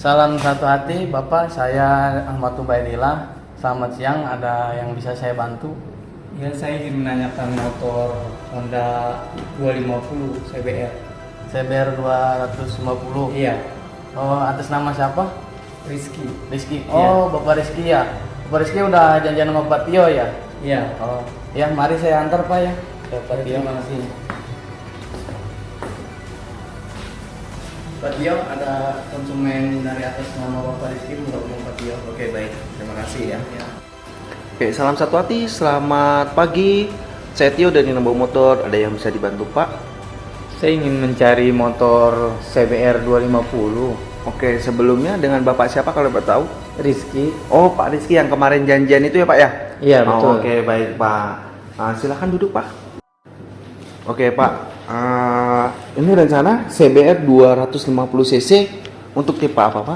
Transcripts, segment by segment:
Salam satu hati, Bapak. Saya Ahmad Tubaidillah. Selamat siang. Ada yang bisa saya bantu? Ya, saya ingin menanyakan motor Honda 250 CBR. CBR 250. Iya, Oh, atas nama siapa? Rizky. Rizky. Iya. Oh, Bapak Rizky ya. Bapak Rizky udah janjian sama Pak Tio ya? Iya. Oh, ya mari saya antar Pak ya. Pak Tio. Terima kasih. Pak Tio, ada konsumen dari atas nama Bapak Rizky mau Pak Tio. Oke, baik, terima kasih ya. Ya. Oke, salam satu hati, selamat pagi. Saya Tio dari Nambau Motor, ada yang bisa dibantu Pak? Saya ingin mencari motor CBR 250. Oke, sebelumnya dengan Bapak siapa kalau Bapak tahu? Rizky. Oh, Pak Rizky yang kemarin janjian itu ya Pak ya? Iya, Oh, betul. oke, baik Pak. Silahkan duduk Pak. Oke Pak, ini rencana CBR 250 cc untuk tipe apa Pak?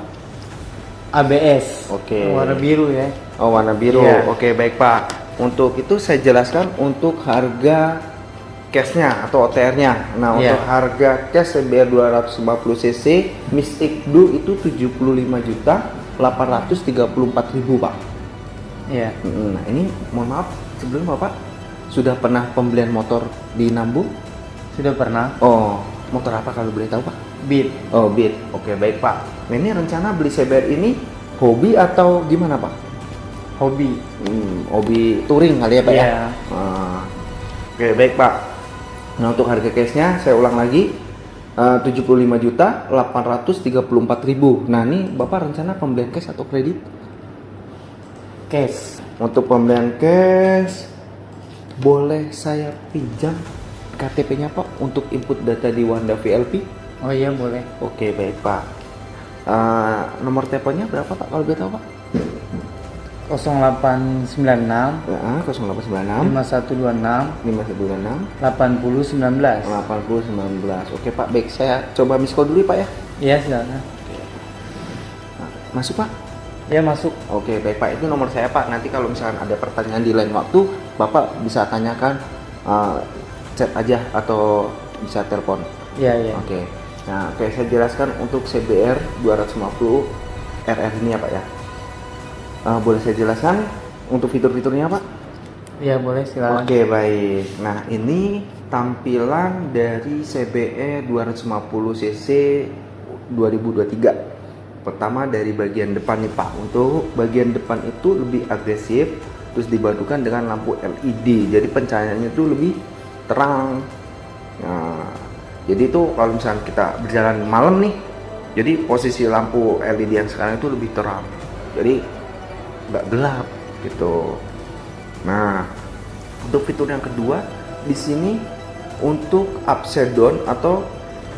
ABS. Oke. Warna biru ya. Oh, warna biru. Iya. Oke, baik Pak. Untuk itu saya jelaskan untuk harga cashnya atau OTR-nya. Nah, Iya. untuk harga cash CBR 250 cc Mystic Blue itu 75.834.000 Pak. Iya. Nah, ini mohon maaf sebelum Bapak sudah pernah pembelian motor di Nambu? Sudah pernah. Oh, motor apa kalau boleh tahu Pak? Beat. Oh, Beat. Oke, baik Pak. Nah, ini rencana beli CBR ini hobi atau gimana Pak? Hobi. Hobi touring kali ya Pak ya? Iya. Oke, baik Pak. Nah, untuk harga cashnya saya ulang lagi 75.834.000. Nah, ini Bapak rencana pembelian cash atau kredit? Cash. Untuk pembelian cash boleh saya pinjam KTP-nya Pak untuk input data di Wanda VLP? Oh iya, boleh. Oke, baik Pak. Nomor teleponnya berapa Pak kalau boleh tahu Pak? 0896 0896 5126 5126 8019. 8019. Oke Pak, baik, saya coba miss call dulu Pak ya. Iya, silakan. Masuk Pak? Ya, masuk. Oke, baik Pak, itu nomor saya Pak. Nanti kalau misalkan ada pertanyaan di lain waktu, Bapak bisa tanyakan, chat aja atau bisa telepon. Iya, iya. Oke. Nah, oke, saya jelaskan untuk CBR 250 RR ini ya Pak ya. Boleh saya jelaskan untuk fitur-fiturnya Pak? Iya, boleh, silakan. Oke, baik. Nah, ini tampilan dari CBR 250 cc 2023. Pertama dari bagian depan nih Pak. Untuk bagian depan itu lebih agresif, terus dibadukan dengan lampu LED. Jadi pencahayaannya itu lebih terang. Nah, jadi itu kalau misalnya kita berjalan malam nih, jadi posisi lampu LED yang sekarang itu lebih terang. Jadi nggak gelap gitu. Nah, untuk fitur yang kedua di sini untuk upside down atau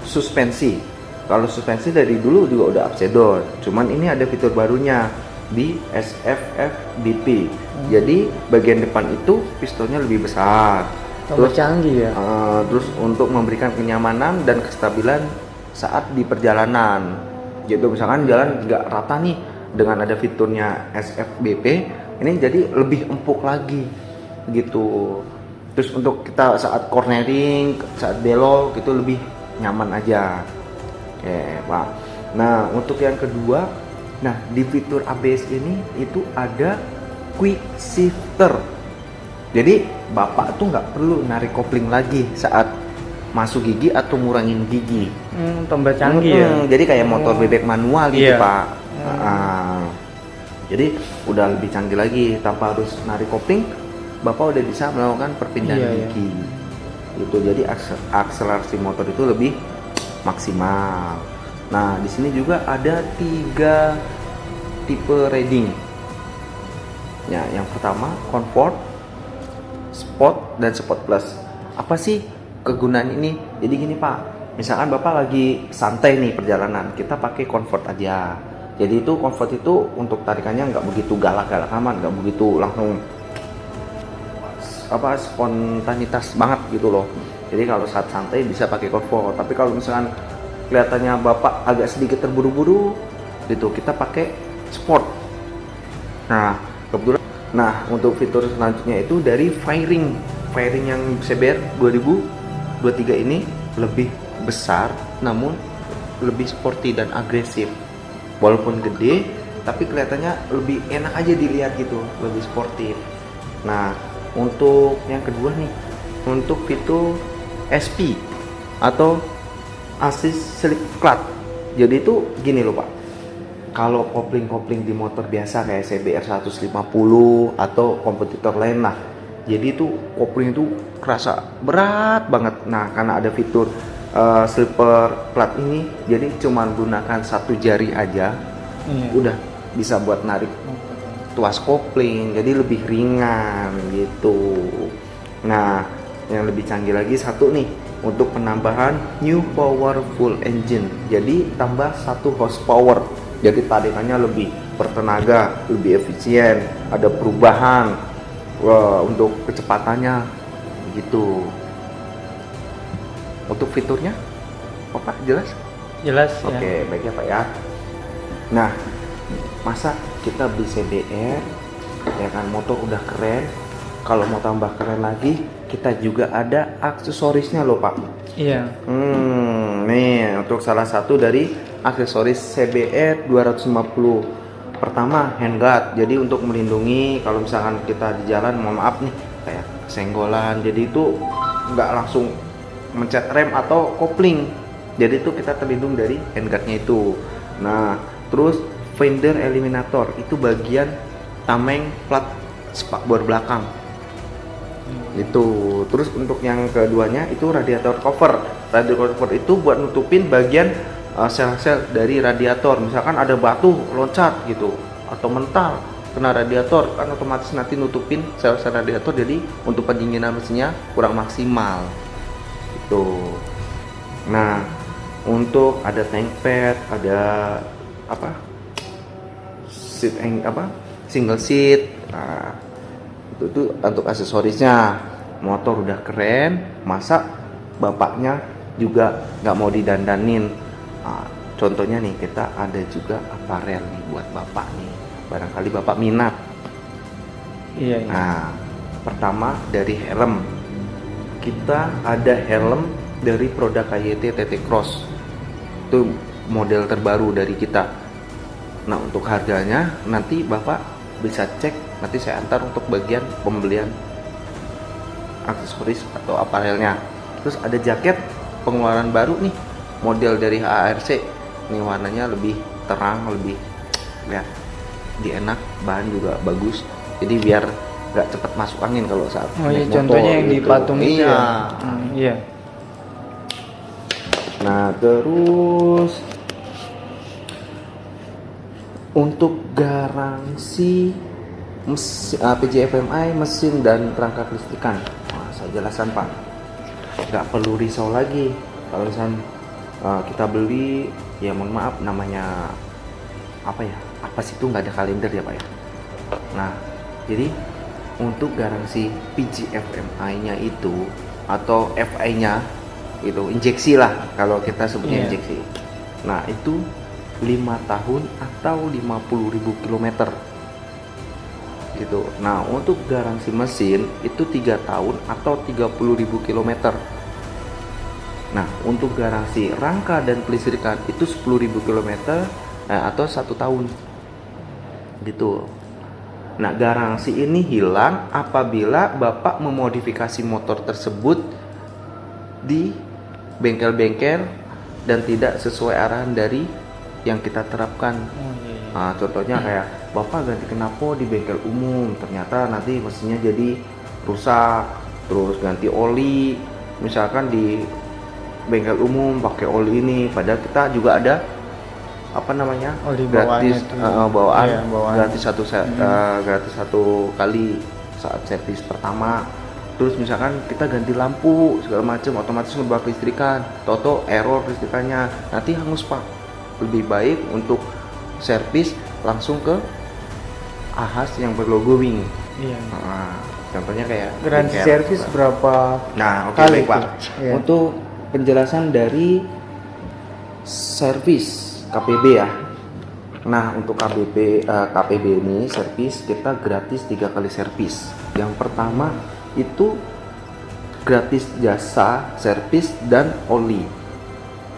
suspensi. Kalau suspensi dari dulu juga udah upside down, cuman ini ada fitur barunya di SFFDP. Jadi bagian depan itu pistonnya lebih besar. Tambah canggih ya. Terus untuk memberikan kenyamanan dan kestabilan saat di perjalanan. Gitu, misalkan jalan nggak rata nih, dengan ada fiturnya SFBP ini jadi lebih empuk lagi gitu. Terus untuk kita saat cornering, saat belok itu lebih nyaman aja. Oke Pak. Nah, untuk yang kedua, nah di fitur ABS ini itu ada quick shifter. Jadi Bapak tuh nggak perlu narik kopling lagi saat masuk gigi atau ngurangin gigi. Tambah canggih ya. Jadi kayak motor bebek manual gitu Iya. Pak. Jadi udah lebih canggih lagi, tanpa harus narik kopling, Bapak udah bisa melakukan perpindahan Iya, gigi. Gitu. Jadi akselerasi motor itu lebih maksimal. Nah, di sini juga ada 3 tipe riding. Ya, yang pertama comfort, sport, dan sport plus. Apa sih kegunaan ini? Jadi gini Pak, misalkan Bapak lagi santai nih perjalanan, kita pakai comfort aja. Jadi itu comfort itu untuk tarikannya nggak begitu galak-galak aman, nggak begitu langsung spontanitas banget gitu loh. Jadi kalau saat santai bisa pakai comfort. Tapi kalau misalkan kelihatannya Bapak agak sedikit terburu-buru, gitu kita pakai sport. Nah, kebetulan. Nah, untuk fitur selanjutnya itu dari fairing yang CBR 2023 ini lebih besar, namun lebih sporty dan agresif. walaupun gede tapi kelihatannya lebih enak aja dilihat gitu, lebih sportif. Nah, untuk yang kedua nih, untuk fitur SP atau assist slip clutch. Jadi itu gini loh Pak, kalau kopling-kopling di motor biasa kayak CBR 150 atau kompetitor lain lah, jadi itu kopling itu kerasa berat banget. Nah, karena ada fitur slipper clutch ini, jadi cuma gunakan satu jari aja, udah bisa buat narik tuas kopling, jadi lebih ringan gitu. Nah, yang lebih canggih lagi satu nih, untuk penambahan new powerful engine, jadi tambah 1 horsepower, jadi tarikannya lebih bertenaga, lebih efisien, ada perubahan untuk kecepatannya gitu. Untuk fiturnya Bapak jelas? Jelas Oke, baik ya Pak ya. Nah, masa kita beli CBR ya kan, motor udah keren, kalau mau tambah keren lagi kita juga ada aksesorisnya loh Pak. Iya. Nih untuk salah satu dari aksesoris CBR 250, pertama handguard, jadi untuk melindungi kalau misalkan kita di jalan, mohon maaf nih, kayak senggolan, jadi itu nggak langsung mencet rem atau kopling, jadi itu kita terlindung dari handguardnya itu. Nah, terus fender eliminator, itu bagian tameng plat spakbor belakang itu. Terus untuk yang keduanya itu radiator cover. Radiator cover itu buat nutupin bagian sel-sel dari radiator, misalkan ada batu loncat gitu atau mental kena radiator, kan otomatis nanti nutupin sel-sel radiator, jadi untuk pendinginan mesinnya kurang maksimal gitu. Nah, untuk ada tank pad, ada apa, single seat. Nah, itu untuk aksesorisnya. Motor udah keren, masa bapaknya juga nggak mau didandanin. Nah, contohnya nih, kita ada juga aparel nih buat bapak nih, barangkali bapak minat. Iya. Nah, pertama dari helm, kita ada helm dari produk KYT TT Cross, itu model terbaru dari kita. Nah, untuk harganya nanti bapak bisa cek, nanti saya antar untuk bagian pembelian aksesoris atau aparelnya. Terus ada jaket pengeluaran baru nih, model dari HRC, ini warnanya lebih terang, lebih ya lebih enak, bahan juga bagus, jadi biar nggak cepat masuk angin kalau saat naik motor. Contohnya yang gitu. dipatung itu. Iya. Iya. Nah, terus untuk garansi PJFMI mesin dan perangkat listrikan, saya jelaskan Pak, nggak perlu risau lagi kalau misalnya kita beli, ya mohon maaf, namanya apa sih itu, nggak ada kalender ya Pak ya. Nah, jadi untuk garansi PJFMI-nya itu atau FI-nya itu injeksi lah kalau kita sebutnya injeksi. Nah, itu 5 tahun atau 50.000 km gitu. Nah, untuk garansi mesin itu 3 tahun atau 30.000 km. Nah, untuk garansi rangka dan kelistrikan itu 10.000 km atau 1 tahun gitu. Nah, garansi ini hilang apabila bapak memodifikasi motor tersebut di bengkel-bengkel dan tidak sesuai arahan dari yang kita terapkan. Nah, contohnya kayak bapak ganti knalpot di bengkel umum, ternyata nanti mesinnya jadi rusak. Terus ganti oli, misalkan di bengkel umum pakai oli ini, padahal kita juga ada oli gratis bawaan, bawaan. gratis satu kali saat servis pertama. Terus misalkan kita ganti lampu segala macam, otomatis ngebak listrikan, toto error listrikannya, nanti hangus Pak. Lebih baik untuk servis langsung ke ahas yang berlogo Wing. Iya. Nah, contohnya kayak Garansi servis berapa? Nah, oke kali baik Pak. Iya. Untuk penjelasan dari servis KPB ya. Nah, untuk KPB ini servis kita gratis 3 kali servis. Yang pertama itu gratis jasa servis dan oli.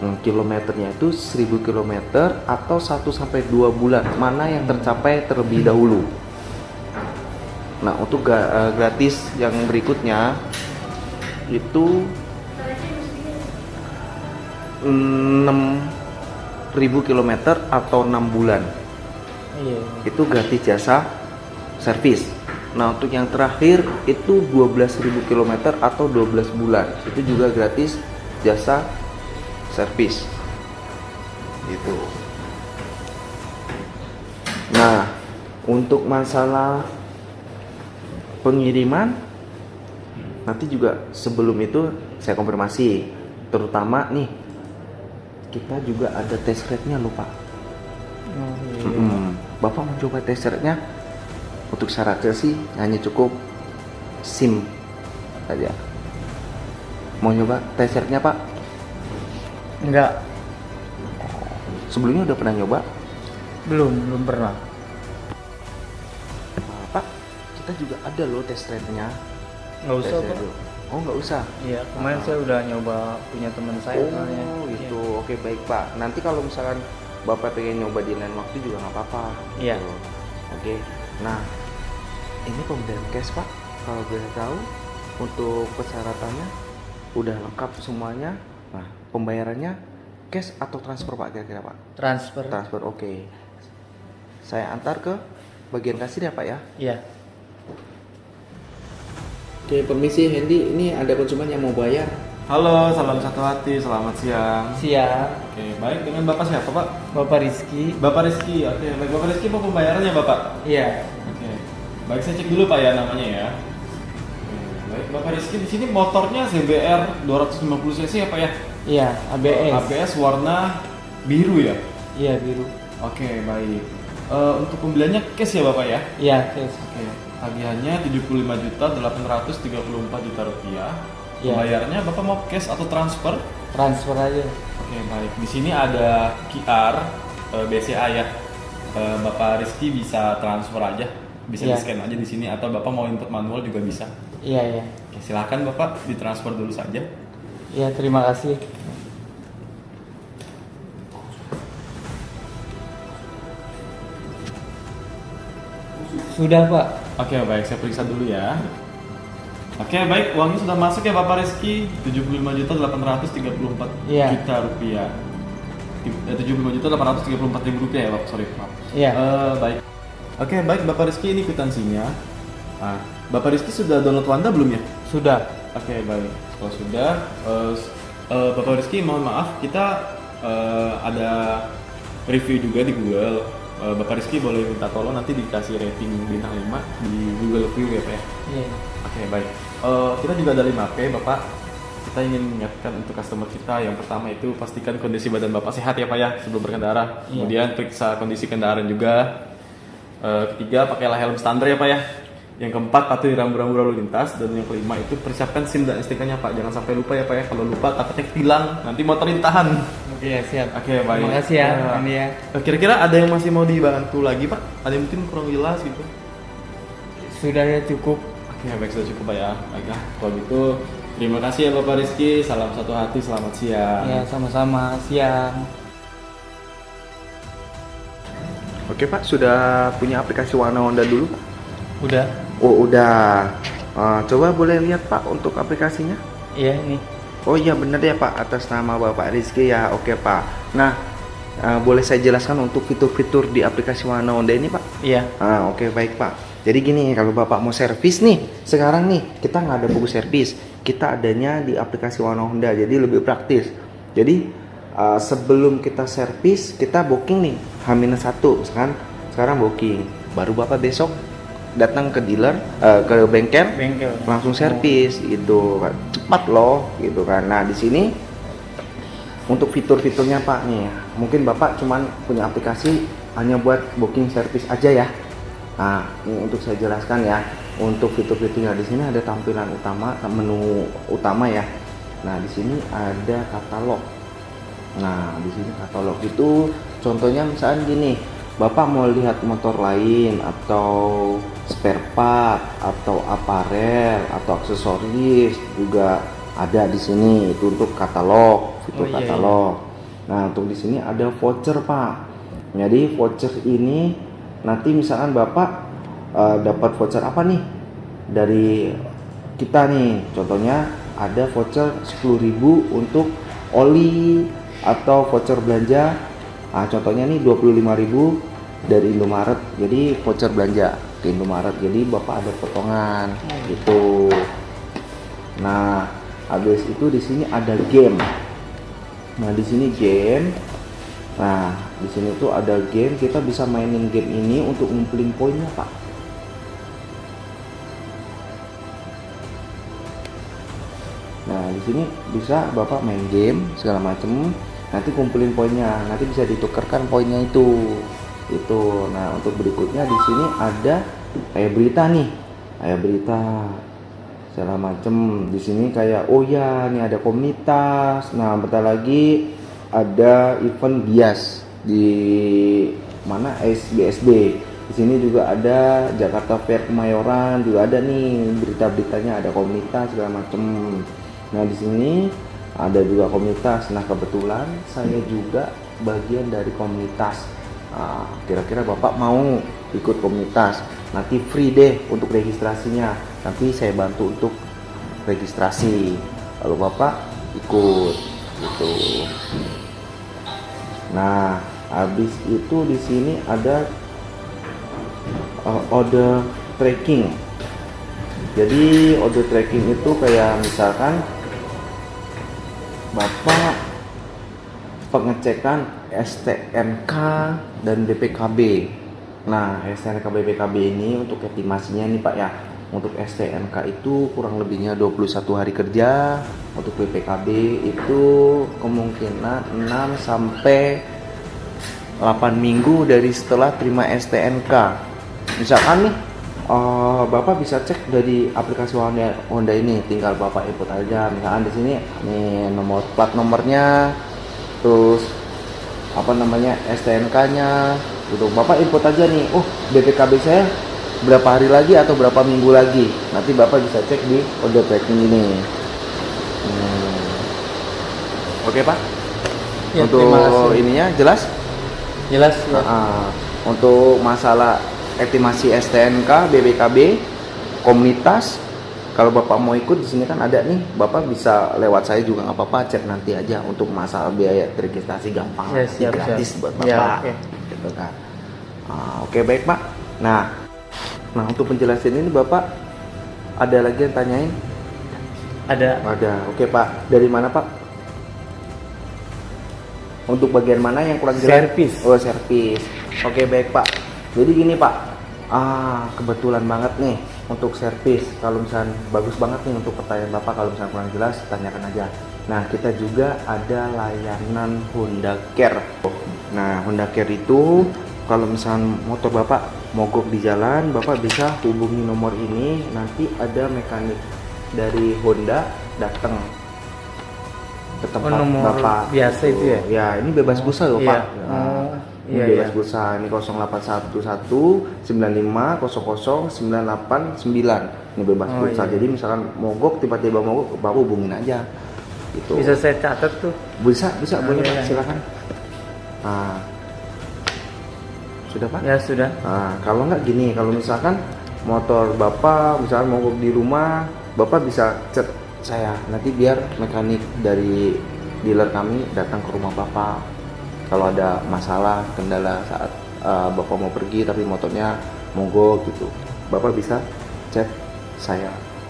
Kilometernya itu 1000 kilometer atau 1 sampai 2 bulan, mana yang tercapai terlebih dahulu. Nah, untuk gratis yang berikutnya itu 6.000 kilometer atau 6 bulan. Iya. Itu gratis jasa servis. Nah, untuk yang terakhir itu 12.000 kilometer atau 12 bulan. Itu juga gratis jasa servis. Gitu. Nah, untuk masalah pengiriman nanti juga sebelum itu saya konfirmasi, terutama nih kita juga ada test rate-nya loh Pak. Oh, iya. Bapak mau coba test rate-nya? Untuk syaratnya sih hanya cukup SIM saja. Mau nyoba test rate-nya Pak? Enggak, Sebelumnya udah pernah nyoba? belum pernah. Pak, kita juga ada loh test rate-nya. Nggak usah, Test Pak. rate dulu. Oh, nggak usah. Iya, kemarin saya udah nyoba punya teman saya soalnya. Oh gitu, oke baik Pak. Nanti kalau misalkan Bapak pengen nyoba di lain waktu juga nggak apa-apa. Iya. Gitu. Oke. Nah, ini pembelian cash Pak. Kalau boleh tahu, untuk persyaratannya udah lengkap semuanya. Nah, pembayarannya cash atau transfer Pak kira-kira Pak? Transfer. Transfer, oke. Saya antar ke bagian kasir ya Pak ya. Iya. Oke, permisi Hendy, ini ada konsumen yang mau bayar. Halo, salam satu hati, selamat siang. Siap. Oke, baik, dengan Bapak siapa Pak? Bapak Rizky. Bapak Rizky, oke, baik Bapak Rizky mau pembayarannya Bapak? Iya. Oke, baik saya cek dulu Pak ya namanya ya. Oke, baik Bapak Rizky di sini motornya CBR 250 cc ya Pak ya? Iya, ABS. ABS warna biru ya? Iya, biru. Oke, baik. Untuk pembeliannya cash ya Bapak ya? Iya, cash. Oke, tagihannya 75.834 juta rupiah. Iya. Pembayarannya Bapak mau cash atau transfer? Transfer aja. Oke baik, di sini ada QR BCA ya. Bapak Rizky bisa transfer aja, bisa Iya. di scan aja di sini atau Bapak mau input manual juga bisa. Iya, iya. Oke, silakan Bapak ditransfer dulu saja. Iya, terima kasih. Sudah, Pak. Oke baik, saya periksa dulu ya. Oke baik, uangnya sudah masuk ya Bapak Rizky, 75.834 Iya. juta rupiah. 75.834.000 rupiah ya Bapak, sorry maaf. Iya. Baik. Oke baik Bapak Rizky, ini kwitansinya. Nah, Bapak Rizky sudah download Wanda belum ya? Sudah. Oke baik, kalau sudah, Bapak Rizky mohon maaf kita ada review juga di Google. Bapak Rizky boleh minta tolong nanti dikasih rating bintang 5 di Google Review ya Pak ya. Iya. Oke baik, kita juga ada 5P Bapak. Kita ingin mengingatkan untuk customer kita, yang pertama itu pastikan kondisi badan Bapak sehat ya Pak ya sebelum berkendara. Iya. Kemudian periksa kondisi kendaraan juga. Ketiga, pakailah helm standar ya Pak ya. Yang keempat, patuhi rambu-rambu lalu lintas. Dan yang kelima itu persiapkan SIM dan STK-nya Pak. Jangan sampai lupa ya Pak ya. Kalau lupa takutnya hilang, nanti motor ditahan. Oke, siap. Oke baik. Terima kasih ya, Andi ya. Kira-kira ada yang masih mau dibantu lagi Pak? Ada yang mungkin kurang jelas gitu? Sudah ya, cukup. Oke baik, sudah cukup Pak ya. Baiklah, kalau gitu terima kasih ya Bapak Rizky. Salam satu hati, selamat siang. Ya, sama-sama. Siang. Oke Pak, sudah punya aplikasi Warna Honda dulu? Udah. Oh udah. Coba boleh lihat Pak untuk aplikasinya? Iya, ini. Oh iya bener ya Pak, atas nama Bapak Rizky ya. Oke Pak. Nah, boleh saya jelaskan untuk fitur-fitur di aplikasi Warna Honda ini Pak? Iya. Oke baik Pak. Jadi gini, kalau Bapak mau servis nih, sekarang nih kita nggak ada buku servis, kita adanya di aplikasi Warna Honda, jadi lebih praktis. Jadi sebelum kita servis, kita booking nih H-1, misalkan sekarang booking, baru Bapak besok datang ke dealer, ke bengkel, langsung servis gitu, cepat loh gitu kan. Nah di sini untuk fitur-fiturnya Pak nih, mungkin Bapak cuman punya aplikasi hanya buat booking servis aja ya. Nah ini untuk saya jelaskan ya, untuk fitur-fiturnya di sini ada tampilan utama, menu utama ya. Nah di sini ada katalog. Nah di sini katalog itu contohnya misalnya gini, Bapak mau lihat motor lain atau spare part atau aparel atau aksesoris juga ada di sini. Itu untuk katalog, fitur Oh, iya, katalog. Nah, untuk di sini ada voucher, Pak. Jadi voucher ini nanti misalkan Bapak dapat voucher apa nih dari kita nih. Contohnya ada voucher 10.000 untuk oli atau voucher belanja. Nah, contohnya nih 25.000 dari Indomaret. Jadi voucher belanja ke Indomaret. Jadi Bapak ada potongan gitu. Nah, habis itu di sini ada game. Nah, di sini game. Nah, di sini tuh ada game, kita bisa mainin game ini untuk ngumpulin poinnya, Pak. Nah, di sini bisa Bapak main game segala macem, nanti kumpulin poinnya, nanti bisa ditukarkan poinnya itu. Itu. Nah, untuk berikutnya di sini ada kayak berita nih. Kayak berita segala macem. Di sini kayak oh ya, nih ada komunitas. Nah, bentar lagi ada event bias di mana SBSD. Di sini juga ada Jakarta Fair Kemayoran, juga ada nih berita-beritanya, ada komunitas segala macem. Nah, di sini ada juga komunitas. Nah, kebetulan saya juga bagian dari komunitas. Nah, kira-kira Bapak mau ikut komunitas? Nanti free deh untuk registrasinya. Nanti saya bantu untuk registrasi. Lalu Bapak ikut gitu. Nah, habis itu di sini ada order tracking. Jadi order tracking itu kayak misalkan Bapak pengecekan STNK dan BPKB. Nah, STNK BPKB ini untuk estimasinya nih Pak ya. Untuk STNK itu kurang lebihnya 21 hari kerja. Untuk BPKB itu kemungkinan 6 sampai 8 minggu dari setelah terima STNK. Misalkan nih Bapak bisa cek dari aplikasi Honda ini, tinggal Bapak input aja. Misalkan di sini nih nomor plat nomornya, terus apa namanya STNK-nya. Gitu. Bapak input aja nih. Oh, BPKB saya berapa hari lagi atau berapa minggu lagi. Nanti Bapak bisa cek di order tracking ini. Oke, Pak. Ya, untuk terima kasih. ininya jelas? Jelas ya. Untuk masalah estimasi STNK, BPKB, komunitas, kalau Bapak mau ikut di sini kan ada nih, Bapak bisa lewat saya juga nggak apa-apa, cek nanti aja. Untuk masalah biaya registrasi gampang, Ya, siap, gratis siap. buat Ya, Bapak, oke. gitu kan. Oke, baik Pak. Nah, untuk penjelasan ini Bapak ada lagi yang tanyain? Ada. Ada. Oke Pak, dari mana Pak? Untuk bagian mana yang kurang jelas? Servis. Oh, servis. Oke, baik Pak. Jadi gini Pak, kebetulan banget nih untuk servis. Kalau misalnya bagus banget nih untuk pertanyaan Bapak, kalau misalnya kurang jelas tanyakan aja. Nah, kita juga ada layanan Honda Care. Nah, Honda Care itu kalau misalnya motor Bapak mogok di jalan, Bapak bisa hubungi nomor ini, nanti ada mekanik dari Honda datang ke tempat nomor Bapak. biasa itu ya? Ya, ini bebas pulsa loh Iya. Pak. Ini Iya, bebas iya. pulsa. Ini 0811 95 00 989. Ini bebas Oh, pulsa. iya. Jadi misalkan mogok, tiba-tiba mogok, Bapak hubungin aja. Gitu. Bisa saya catat tuh. Bisa, boleh iya, Pak, iya. silakan. Sudah Pak? Ya sudah. Nah, kalau nggak gini, kalau misalkan motor Bapak misalkan mogok di rumah, Bapak bisa chat saya, nanti biar mekanik dari dealer kami datang ke rumah Bapak. Kalau ada masalah, kendala saat Bapak mau pergi tapi motornya mogok gitu, Bapak bisa chat saya.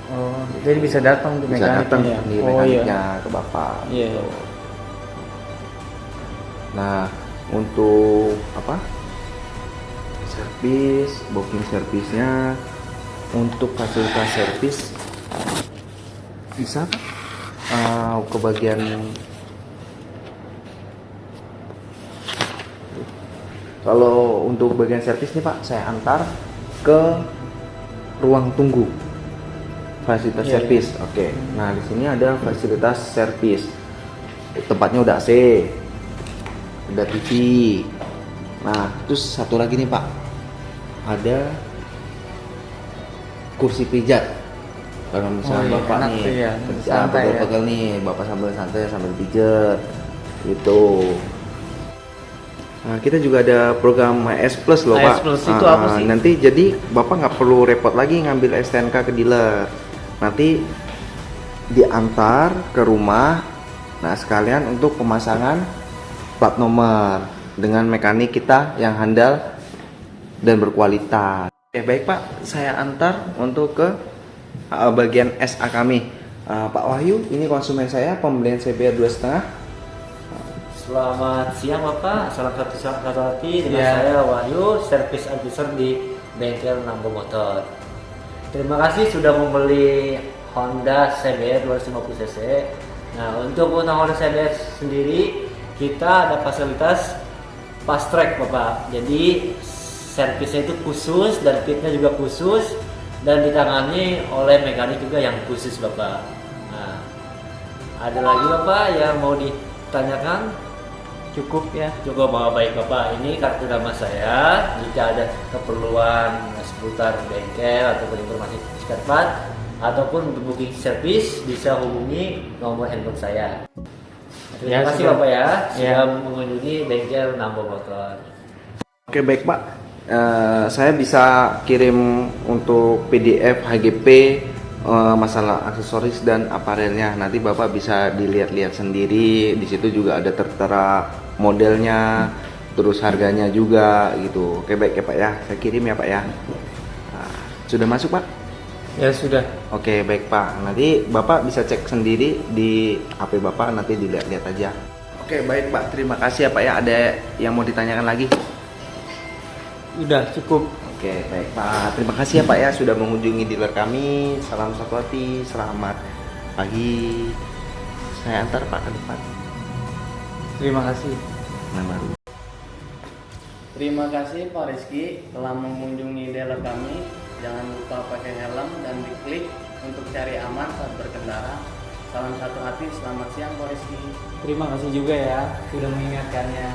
Oh, jadi bisa datang tuh Bisa mekaniknya. datang Ya? nih Oh, mekaniknya iya. ke Bapak. Iya. Gitu. Nah, untuk apa? Servis, booking servisnya, untuk fasilitas servis bisa ke bagian kalau untuk bagian servis nih Pak, saya antar ke ruang tunggu fasilitas Iya, servis. Oke. Nah, di sini ada fasilitas servis. Tempatnya udah AC, udah TV. Nah, terus satu lagi nih Pak, ada kursi pijat. Kalau misalnya Oh, iya, Bapak enak nih, tuh ya, santai ya. pegel-pegel nih, Bapak sambil santai sambil pijat. Gitu. Nah, kita juga ada program AS Plus loh, AS Pak. Plus itu apa sih? Nanti jadi Bapak nggak perlu repot lagi ngambil STNK ke dealer. Nanti diantar ke rumah. Nah, sekalian untuk pemasangan plat nomor dengan mekanik kita yang handal dan berkualitas. Oke, baik Pak, saya antar untuk ke bagian SA kami. Pak Wahyu, ini konsumen saya pembelian CBR 2,5. Selamat siang Bapak, salam satu hati dengan Ya. saya Wahyu, service advisor di bengkel Nambo Motor. Terima kasih sudah membeli Honda CBR 250 cc. Nah, untuk Honda CBR sendiri kita ada fasilitas fast track Bapak. Jadi servisnya itu khusus dan kitnya juga khusus dan ditangani oleh mekanik juga yang khusus Bapak. Nah, ada lagi Bapak yang mau ditanyakan? Cukup ya. Cukup baik Bapak, ini kartu nama saya. Jika ada keperluan seputar bengkel ataupun informasi spare part ataupun untuk booking service bisa hubungi nomor handphone saya. Terima kasih sudah. Bapak ya Ya. sudah mengunjungi bengkel Nambo Motor. Oke, baik Pak. Saya bisa kirim untuk PDF HGP masalah aksesoris dan aparelnya. Nanti Bapak bisa dilihat-lihat sendiri. Di situ juga ada tertera modelnya, terus harganya juga gitu. Oke, baik ya Pak ya. Saya kirim ya Pak ya. Nah, sudah masuk Pak? Ya sudah. Oke, baik Pak. Nanti Bapak bisa cek sendiri di HP Bapak, nanti dilihat-lihat aja. Oke, baik Pak. Terima kasih ya Pak ya. Ada yang mau ditanyakan lagi? Udah cukup. Oke, baik Pak. Terima kasih ya Pak ya sudah mengunjungi dealer kami. Salam satu hati. Selamat pagi. Saya antar Pak ke depan. Terima kasih. Nah, baru. Terima kasih Pak Rizky telah mengunjungi dealer kami. Jangan lupa pakai helm dan diklik untuk cari aman saat berkendara. Salam satu hati, selamat siang Pak Rizky. Terima kasih juga ya sudah mengingatkannya.